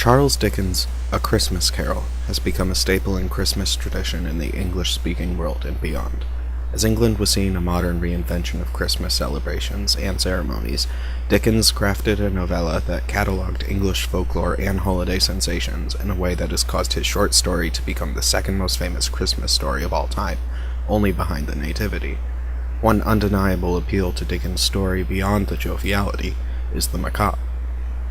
Charles Dickens' A Christmas Carol has become a staple in Christmas tradition in the English-speaking world and beyond. As England was seeing a modern reinvention of Christmas celebrations and ceremonies, Dickens crafted a novella that catalogued English folklore and holiday sensations in a way that has caused his short story to become the second most famous Christmas story of all time, only behind the Nativity. One undeniable appeal to Dickens' story beyond the joviality is the macabre.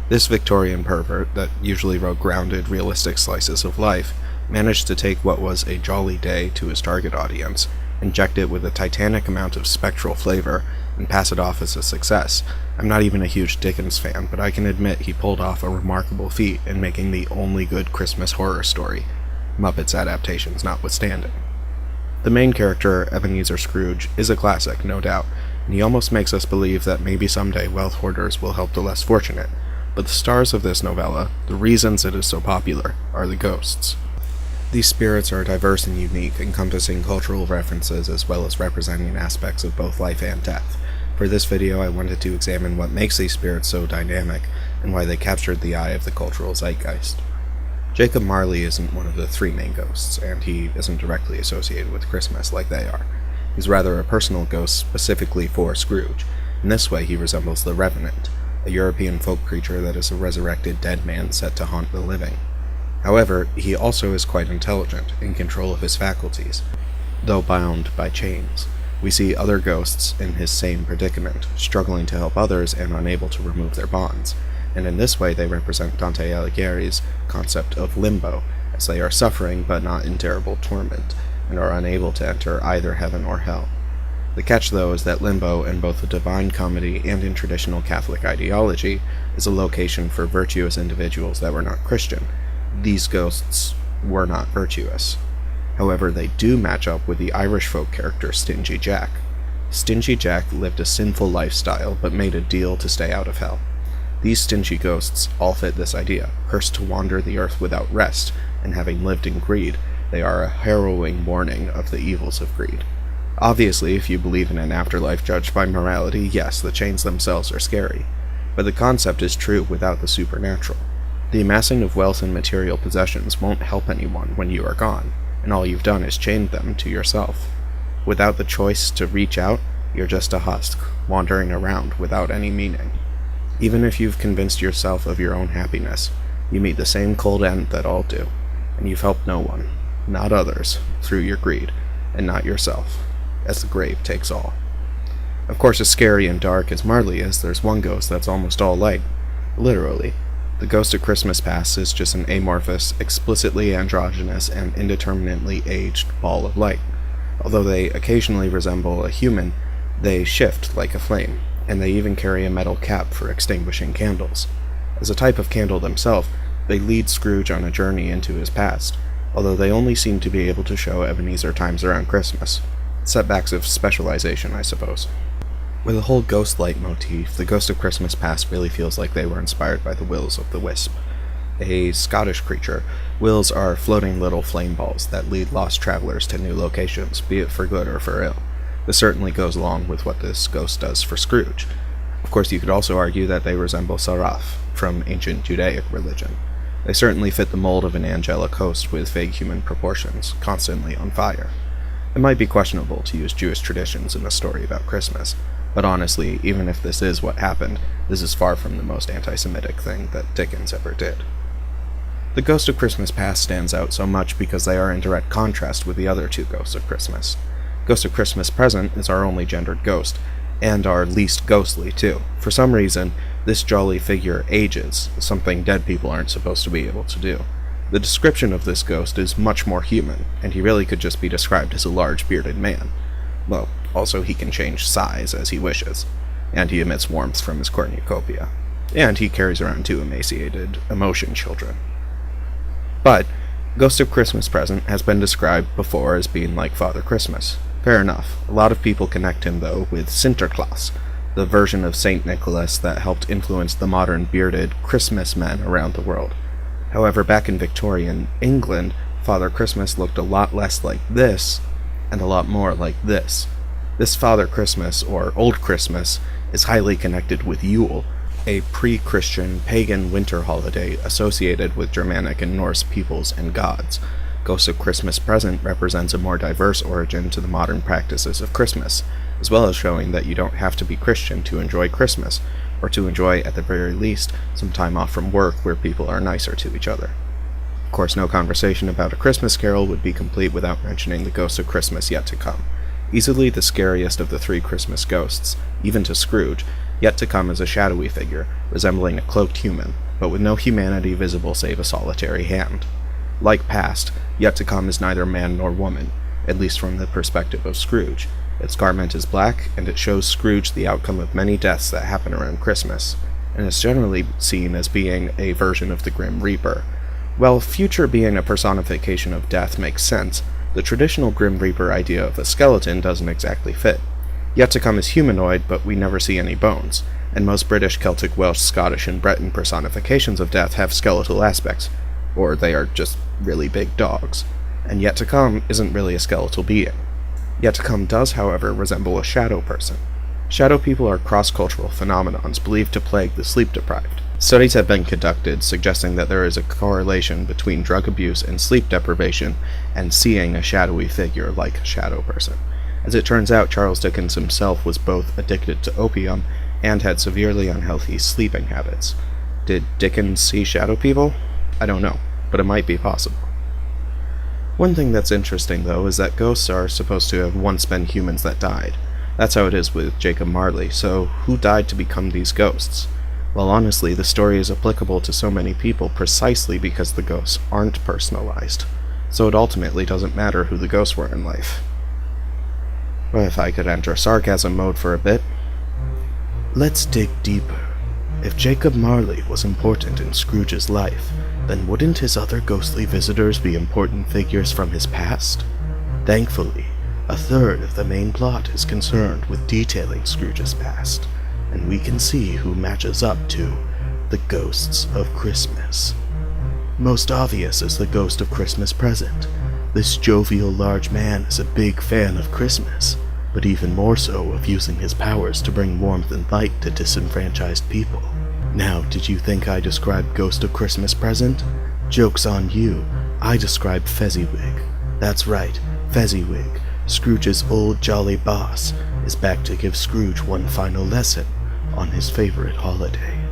This Victorian pervert, that usually wrote grounded, realistic slices of life, managed to take what was a jolly day to his target audience, inject it with a titanic amount of spectral flavor, and pass it off as a success. I'm not even a huge Dickens fan, but I can admit he pulled off a remarkable feat in making the only good Christmas horror story, Muppets adaptations notwithstanding. The main character, Ebenezer Scrooge, is a classic, no doubt, and he almost makes us believe that maybe someday wealth hoarders will help the less fortunate. But the stars of this novella, the reasons it is so popular, are the ghosts. These spirits are diverse and unique, encompassing cultural references as well as representing aspects of both life and death. For this video, I wanted to examine what makes these spirits so dynamic, and why they captured the eye of the cultural zeitgeist. Jacob Marley isn't one of the three main ghosts, and he isn't directly associated with Christmas like they are. He's rather a personal ghost specifically for Scrooge. In this way, he resembles the Revenant, a European folk creature that is a resurrected dead man set to haunt the living. However, he also is quite intelligent, in control of his faculties, though bound by chains. We see other ghosts in his same predicament, struggling to help others and unable to remove their bonds, and in this way they represent Dante Alighieri's concept of limbo, as they are suffering but not in terrible torment, and are unable to enter either heaven or hell. The catch, though, is that limbo, in both the Divine Comedy and in traditional Catholic ideology, is a location for virtuous individuals that were not Christian. These ghosts were not virtuous. However, they do match up with the Irish folk character Stingy Jack. Stingy Jack lived a sinful lifestyle, but made a deal to stay out of hell. These stingy ghosts all fit this idea, cursed to wander the earth without rest, and having lived in greed, they are a harrowing warning of the evils of greed. Obviously, if you believe in an afterlife judged by morality, yes, the chains themselves are scary. But the concept is true without the supernatural. The amassing of wealth and material possessions won't help anyone when you are gone, and all you've done is chained them to yourself. Without the choice to reach out, you're just a husk, wandering around without any meaning. Even if you've convinced yourself of your own happiness, you meet the same cold end that all do, and you've helped no one, not others, through your greed, and not yourself, as the grave takes all. Of course, as scary and dark as Marley is, there's one ghost that's almost all light. Literally. The Ghost of Christmas Past is just an amorphous, explicitly androgynous, and indeterminately aged ball of light. Although they occasionally resemble a human, they shift like a flame, and they even carry a metal cap for extinguishing candles. As a type of candle themselves, they lead Scrooge on a journey into his past, although they only seem to be able to show Ebenezer times around Christmas. Setbacks of specialization, I suppose. With the whole ghost light motif, the Ghost of Christmas Past really feels like they were inspired by the Will-o-the-Wisp. A Scottish creature, wills are floating little flame balls that lead lost travelers to new locations, be it for good or for ill. This certainly goes along with what this ghost does for Scrooge. Of course, you could also argue that they resemble Saraf, from ancient Judaic religion. They certainly fit the mold of an angelic host with vague human proportions, constantly on fire. It might be questionable to use Jewish traditions in a story about Christmas, but honestly, even if this is what happened, this is far from the most anti-Semitic thing that Dickens ever did. The Ghost of Christmas Past stands out so much because they are in direct contrast with the other two Ghosts of Christmas. Ghost of Christmas Present is our only gendered ghost, and our least ghostly too. For some reason, this jolly figure ages, something dead people aren't supposed to be able to do. The description of this ghost is much more human, and he really could just be described as a large bearded man. Well, also he can change size as he wishes, and he emits warmth from his cornucopia, and he carries around two emaciated emotion children. But Ghost of Christmas Present has been described before as being like Father Christmas. Fair enough. A lot of people connect him, though, with Sinterklaas, the version of Saint Nicholas that helped influence the modern bearded Christmas men around the world. However, back in Victorian England, Father Christmas looked a lot less like this, and a lot more like this. This Father Christmas, or Old Christmas, is highly connected with Yule, a pre-Christian pagan winter holiday associated with Germanic and Norse peoples and gods. Ghost of Christmas Present represents a more diverse origin to the modern practices of Christmas, as well as showing that you don't have to be Christian to enjoy Christmas, or to enjoy, at the very least, some time off from work where people are nicer to each other. Of course, no conversation about A Christmas Carol would be complete without mentioning the Ghost of Christmas Yet to Come. Easily the scariest of the three Christmas ghosts, even to Scrooge, Yet to Come is a shadowy figure, resembling a cloaked human, but with no humanity visible save a solitary hand. Like Past, Yet to Come is neither man nor woman, at least from the perspective of Scrooge. Its garment is black, and it shows Scrooge the outcome of many deaths that happen around Christmas, and is generally seen as being a version of the Grim Reaper. While Future being a personification of death makes sense, the traditional Grim Reaper idea of a skeleton doesn't exactly fit. Yet to Come is humanoid, but we never see any bones, and most British, Celtic, Welsh, Scottish, and Breton personifications of death have skeletal aspects, or they are just really big dogs, and Yet to Come isn't really a skeletal being. Yet to Come does, however, resemble a shadow person. Shadow people are cross-cultural phenomenons believed to plague the sleep-deprived. Studies have been conducted suggesting that there is a correlation between drug abuse and sleep deprivation and seeing a shadowy figure like a shadow person. As it turns out, Charles Dickens himself was both addicted to opium and had severely unhealthy sleeping habits. Did Dickens see shadow people? I don't know, but it might be possible. One thing that's interesting, though, is that ghosts are supposed to have once been humans that died. That's how it is with Jacob Marley, so who died to become these ghosts? Well, honestly, the story is applicable to so many people precisely because the ghosts aren't personalized, so it ultimately doesn't matter who the ghosts were in life. Well, if I could enter sarcasm mode for a bit. Let's dig deeper. If Jacob Marley was important in Scrooge's life, then wouldn't his other ghostly visitors be important figures from his past? Thankfully, a third of the main plot is concerned with detailing Scrooge's past, and we can see who matches up to the Ghosts of Christmas. Most obvious is the Ghost of Christmas Present. This jovial large man is a big fan of Christmas, but even more so of using his powers to bring warmth and light to disenfranchised people. Now, did you think I described Ghost of Christmas Present? Joke's on you, I described Fezziwig. That's right, Fezziwig, Scrooge's old jolly boss, is back to give Scrooge one final lesson on his favorite holiday.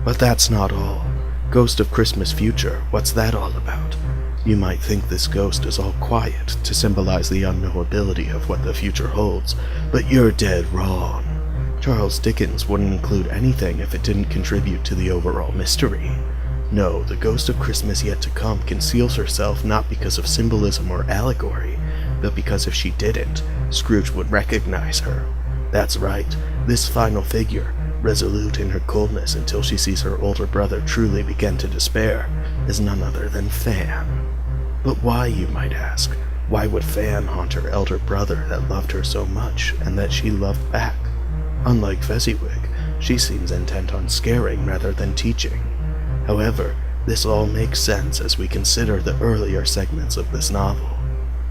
But that's not all. Ghost of Christmas Future, what's that all about? You might think this ghost is all quiet to symbolize the unknowability of what the future holds, but you're dead wrong. Charles Dickens wouldn't include anything if it didn't contribute to the overall mystery. No, the Ghost of Christmas Yet to Come conceals herself not because of symbolism or allegory, but because if she didn't, Scrooge would recognize her. That's right, this final figure, resolute in her coldness until she sees her older brother truly begin to despair, is none other than Fan. But why, you might ask? Why would Fan haunt her elder brother that loved her so much and that she loved back? Unlike Fezziwig, she seems intent on scaring rather than teaching. However, this all makes sense as we consider the earlier segments of this novel.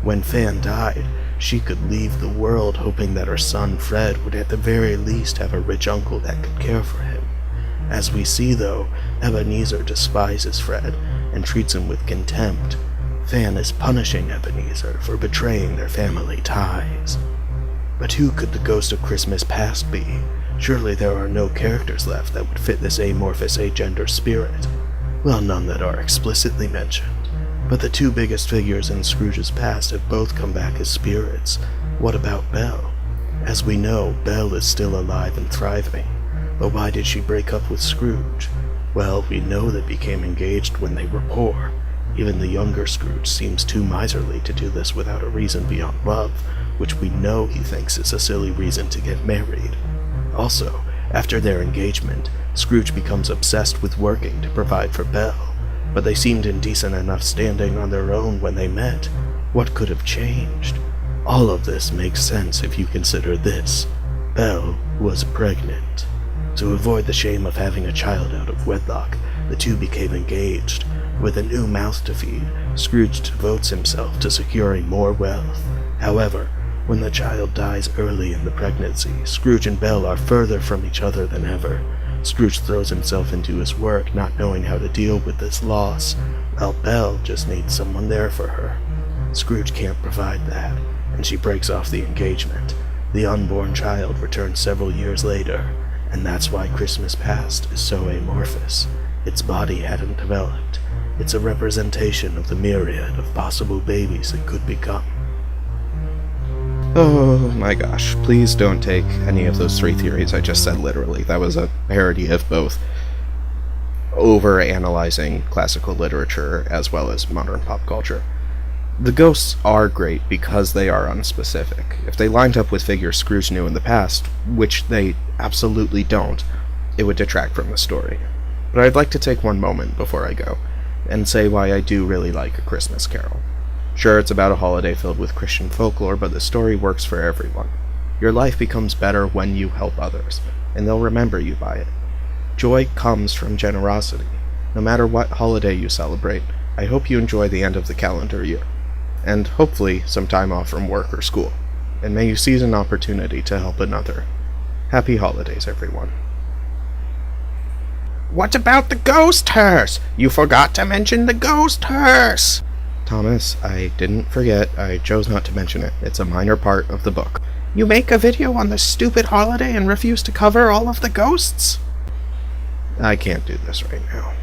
When Fan died, she could leave the world hoping that her son Fred would at the very least have a rich uncle that could care for him. As we see, though, Ebenezer despises Fred and treats him with contempt. Fan is punishing Ebenezer for betraying their family ties. But who could the Ghost of Christmas Past be? Surely there are no characters left that would fit this amorphous agender spirit. Well, none that are explicitly mentioned. But the two biggest figures in Scrooge's past have both come back as spirits. What about Belle? As we know, Belle is still alive and thriving. But why did she break up with Scrooge? Well, we know they became engaged when they were poor. Even the younger Scrooge seems too miserly to do this without a reason beyond love, which we know he thinks is a silly reason to get married. Also, after their engagement, Scrooge becomes obsessed with working to provide for Belle, but they seemed in decent enough standing on their own when they met. What could have changed? All of this makes sense if you consider this. Belle was pregnant. To avoid the shame of having a child out of wedlock, the two became engaged. With a new mouth to feed, Scrooge devotes himself to securing more wealth. However, when the child dies early in the pregnancy, Scrooge and Belle are further from each other than ever. Scrooge throws himself into his work, not knowing how to deal with this loss, while Belle just needs someone there for her. Scrooge can't provide that, and she breaks off the engagement. The unborn child returns several years later, and that's why Christmas Past is so amorphous. Its body hadn't developed. It's a representation of the myriad of possible babies it could become. Oh my gosh, please don't take any of those three theories I just said literally. That was a parody of both over-analyzing classical literature as well as modern pop culture. The ghosts are great because they are unspecific. If they lined up with figures Scrooge knew in the past, which they absolutely don't, it would detract from the story. But I'd like to take one moment before I go, and say why I do really like A Christmas Carol. Sure, it's about a holiday filled with Christian folklore, but the story works for everyone. Your life becomes better when you help others, and they'll remember you by it. Joy comes from generosity. No matter what holiday you celebrate, I hope you enjoy the end of the calendar year, and hopefully some time off from work or school, and may you seize an opportunity to help another. Happy holidays, everyone. What about the ghost hearse? You forgot to mention the ghost hearse! Thomas, I didn't forget. I chose not to mention it. It's a minor part of the book. You make a video on this stupid holiday and refuse to cover all of the ghosts? I can't do this right now.